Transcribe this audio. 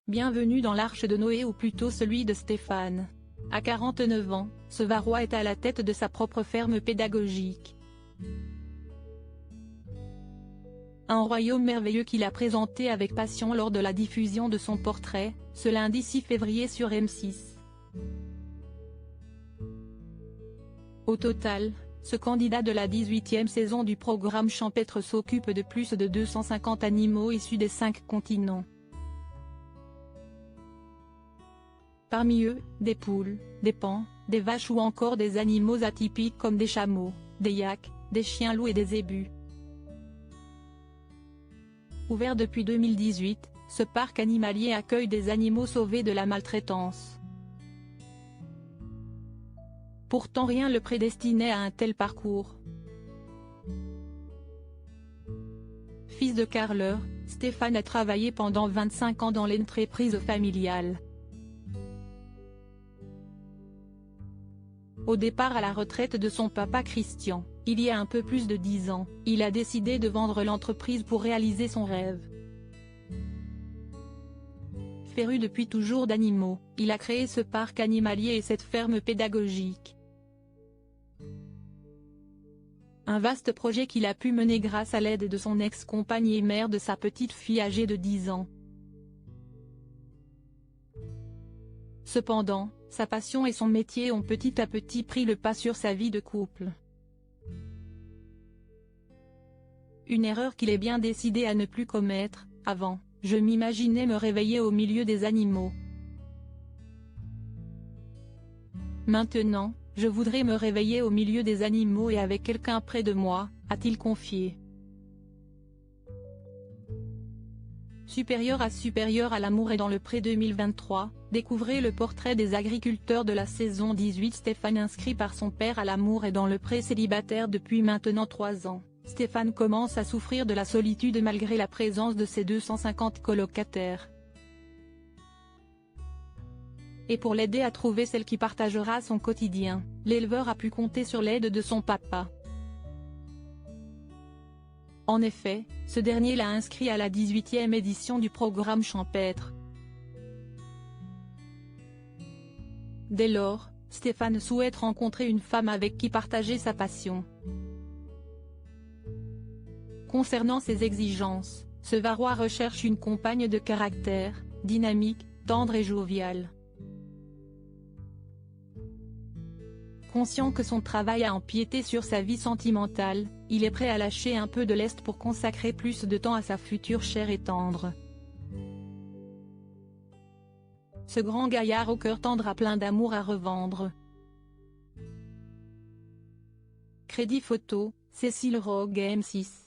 Bienvenue dans l'Arche de Noé ou plutôt celui de Stéphane. À 49 ans, ce Varois est à la tête de sa propre ferme pédagogique. Un royaume merveilleux qu'il a présenté avec passion lors de la diffusion de son portrait, ce lundi 6 février sur M6. Au total, ce candidat de la 18e saison du programme champêtre s'occupe de plus de 250 animaux issus des 5 continents. Parmi eux, des poules, des paons, des vaches ou encore des animaux atypiques comme des chameaux, des yaks, des chiens-loups et des zébus. Ouvert depuis 2018, ce parc animalier accueille des animaux sauvés de la maltraitance. Pourtant rien ne le prédestinait à un tel parcours. Fils de carreleur, Stéphane a travaillé pendant 25 ans dans l'entreprise familiale. Au départ à la retraite de son papa Christian, il y a un peu plus de 10 ans, il a décidé de vendre l'entreprise pour réaliser son rêve. Féru depuis toujours d'animaux, il a créé ce parc animalier et cette ferme pédagogique. Un vaste projet qu'il a pu mener grâce à l'aide de son ex-compagne et mère de sa petite fille âgée de 10 ans. Cependant, sa passion et son métier ont petit à petit pris le pas sur sa vie de couple. Une erreur qu'il est bien décidé à ne plus commettre. Avant, je m'imaginais me réveiller au milieu des animaux. Maintenant, je voudrais me réveiller au milieu des animaux et avec quelqu'un près de moi, a-t-il confié. Supérieur à l'amour et dans le pré 2023, découvrez le portrait des agriculteurs de la saison 18. Stéphane inscrit par son père à l'amour et dans le pré célibataire depuis maintenant 3 ans, Stéphane commence à souffrir de la solitude malgré la présence de ses 250 colocataires. Et pour l'aider à trouver celle qui partagera son quotidien, l'éleveur a pu compter sur l'aide de son papa. En effet, ce dernier l'a inscrit à la 18e édition du programme champêtre. Dès lors, Stéphane souhaite rencontrer une femme avec qui partager sa passion. Concernant ses exigences, ce Varois recherche une compagne de caractère, dynamique, tendre et joviale. Conscient que son travail a empiété sur sa vie sentimentale, il est prêt à lâcher un peu de lest pour consacrer plus de temps à sa future chère et tendre. Ce grand gaillard au cœur tendre a plein d'amour à revendre. Crédit photo, Cécile Rogue M6.